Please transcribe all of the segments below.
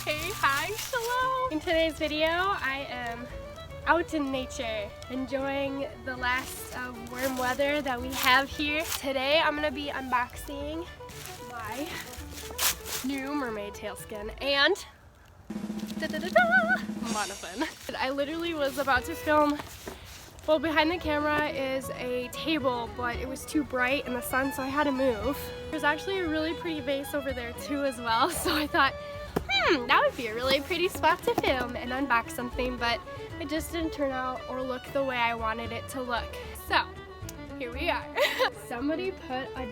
Hey, hi, shalom! In today's video, I am out in nature, enjoying the last warm weather that we have here. Today, I'm gonna be unboxing my new mermaid tail skin and monofin. I literally was about to film. Well, behind the camera is a table, but it was too bright in the sun, so I had to move. There's actually a really pretty vase over there too as well, so I thought, that would be a really pretty spot to film and unbox something, but it just didn't turn out or look the way I wanted it to look. So, here we are. Somebody put a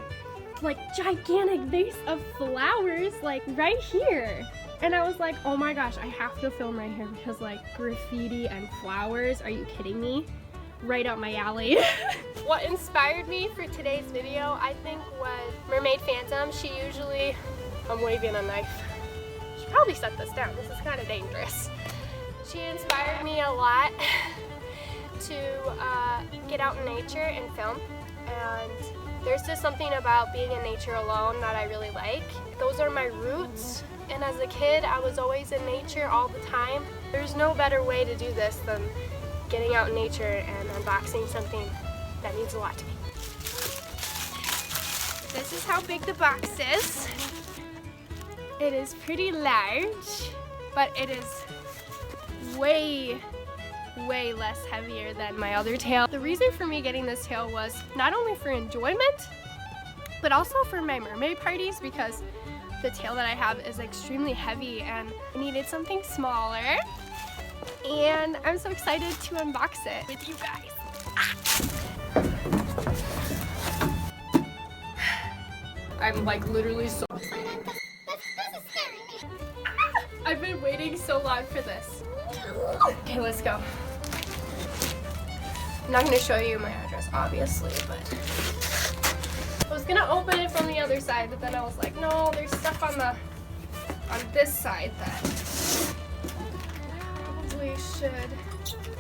gigantic vase of flowers right here. And I was like, oh my gosh, I have to film right here because graffiti and flowers, are you kidding me? Right up my alley. What inspired me for today's video, I think, was Mermaid Phantom. She usually, I'm waving a knife. Should probably set this down, this is kind of dangerous. She inspired me a lot to get out in nature and film. And there's just something about being in nature alone that I really like. Those are my roots. And as a kid, I was always in nature all the time. There's no better way to do this than getting out in nature and unboxing something that means a lot to me. This is how big the box is. It is pretty large, but it is way less heavier than my other tail. The reason for me getting this tail was not only for enjoyment, but also for my mermaid parties, because the tail that I have is extremely heavy and I needed something smaller. And I'm so excited to unbox it with you guys. I'm literally so excited. This is scaring me. I've been waiting so long for this. Okay, let's go. I'm not gonna show you my address, obviously, but I was gonna open it from the other side, but then I was like, no, there's stuff on this side that we should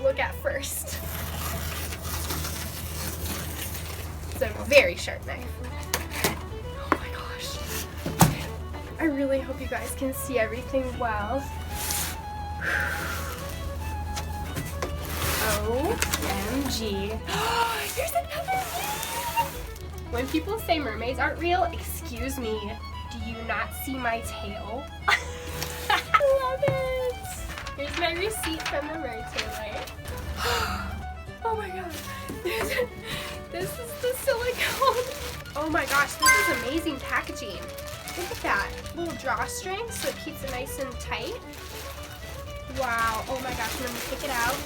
look at first. It's a very sharp knife. Oh my gosh. I really hope you guys can see everything well. OMG. There's another one! When people say mermaids aren't real, excuse me, do you not see my tail? I love it! Here's my receipt from the retailer. Oh my god. This is the silicone. Oh my gosh, this is amazing packaging. Look at that. Little drawstring so it keeps it nice and tight. Wow. Oh my gosh, I'm gonna take it out.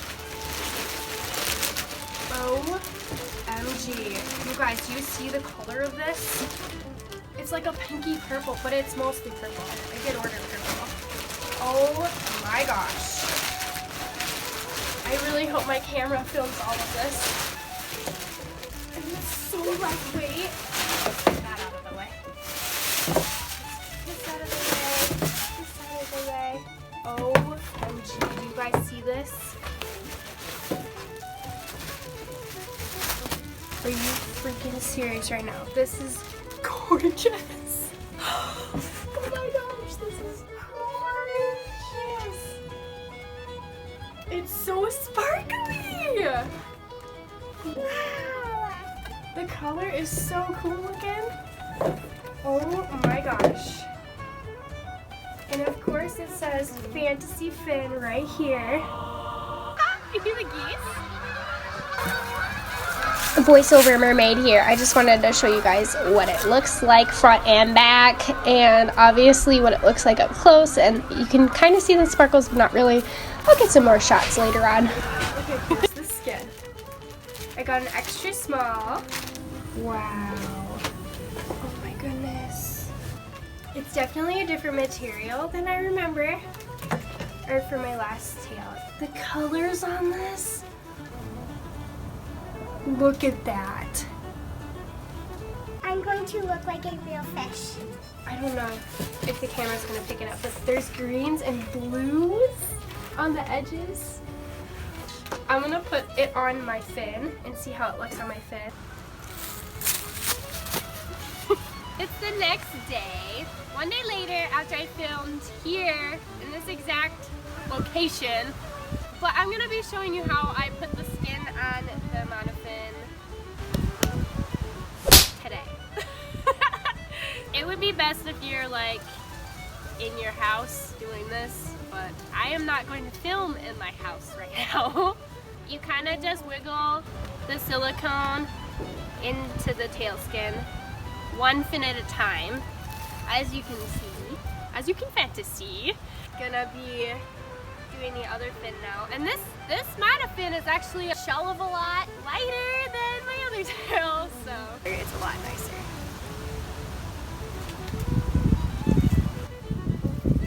OMG. You guys, do you see the color of this? It's like a pinky purple, but it's mostly purple. I did order purple. Oh my gosh. I really hope my camera films all of this. And it's so lightweight. Get that out of the way. This out of the way. This out of the way. OMG. Do you guys see this? Are you freaking serious right now? This is gorgeous. Oh my gosh, this is gorgeous. It's so sparkly. Wow. The color is so cool looking. Oh my gosh. And of course it says Fantasy Fin right here. You see the geese? Voiceover mermaid here. I just wanted to show you guys what it looks like front and back, and obviously what it looks like up close, and you can kind of see the sparkles but not really. I'll get some more shots later on. Okay, here's the skin. I got an extra small. Wow. Oh my goodness. It's definitely a different material than I remember, or for my last tail. The colors on this, look at that. I'm going to look like a real fish. I don't know if the camera's going to pick it up, but there's greens and blues on the edges. I'm going to put it on my fin and see how it looks on my fin. it's the next day. One day later, after I filmed here in this exact location, but I'm gonna be showing you how I put the skin on the monofin today. It would be best if you're like in your house doing this, but I am not going to film in my house right now. You kind of just wiggle the silicone into the tail skin, one fin at a time, as you can see, as you can fantasy. Gonna be doing the other fin now, and this monofin is actually a shell of a lot lighter than my other tail, so it's a lot nicer.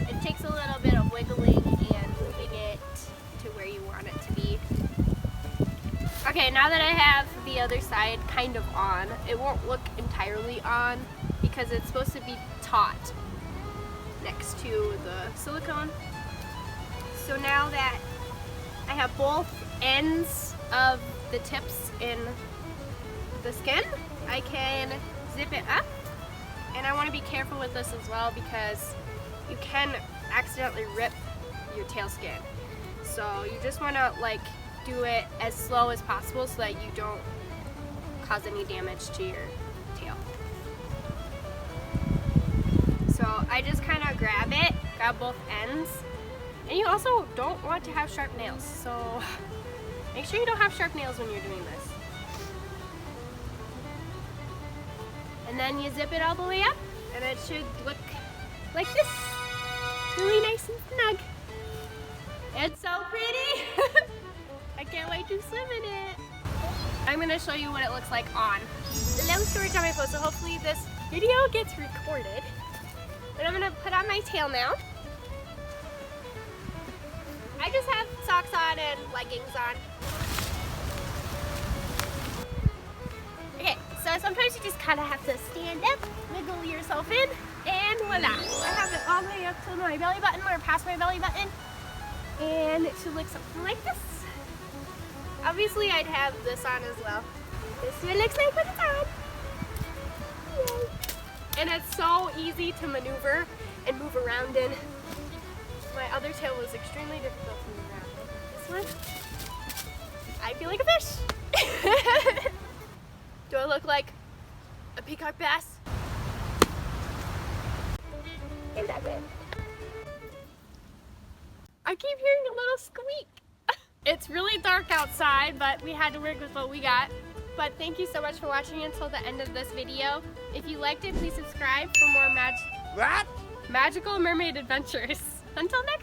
It takes a little bit of wiggling and moving it to where you want it to be. Okay, now that I have the other side kind of on, it won't look entirely on because it's supposed to be taut next to the silicone. So now that I have both ends of the tips in the skin, I can zip it up. And I want to be careful with this as well because you can accidentally rip your tail skin. So you just want to like do it as slow as possible so that you don't cause any damage to your tail. So I just kind of grab both ends. And you also don't want to have sharp nails, so make sure you don't have sharp nails when you're doing this. And then you zip it all the way up, and it should look like this. Really nice and snug. It's so pretty. I can't wait to swim in it. I'm going to show you what it looks like on. Low storage on my phone, so hopefully this video gets recorded. But I'm going to put on my tail now. I just have socks on and leggings on. Okay, so sometimes you just kind of have to stand up, wiggle yourself in, and voila. I have it all the way up to my belly button or past my belly button. And it should look something like this. Obviously, I'd have this on as well. This is what it looks like when it's on. Yay. And it's so easy to maneuver and move around in. My other tail was extremely difficult to move around. This one, I feel like a fish. Do I look like a peacock bass? Ain't that good? I keep hearing a little squeak. It's really dark outside, but we had to work with what we got. But thank you so much for watching until the end of this video. If you liked it, please subscribe for more magical mermaid adventures. Until next time.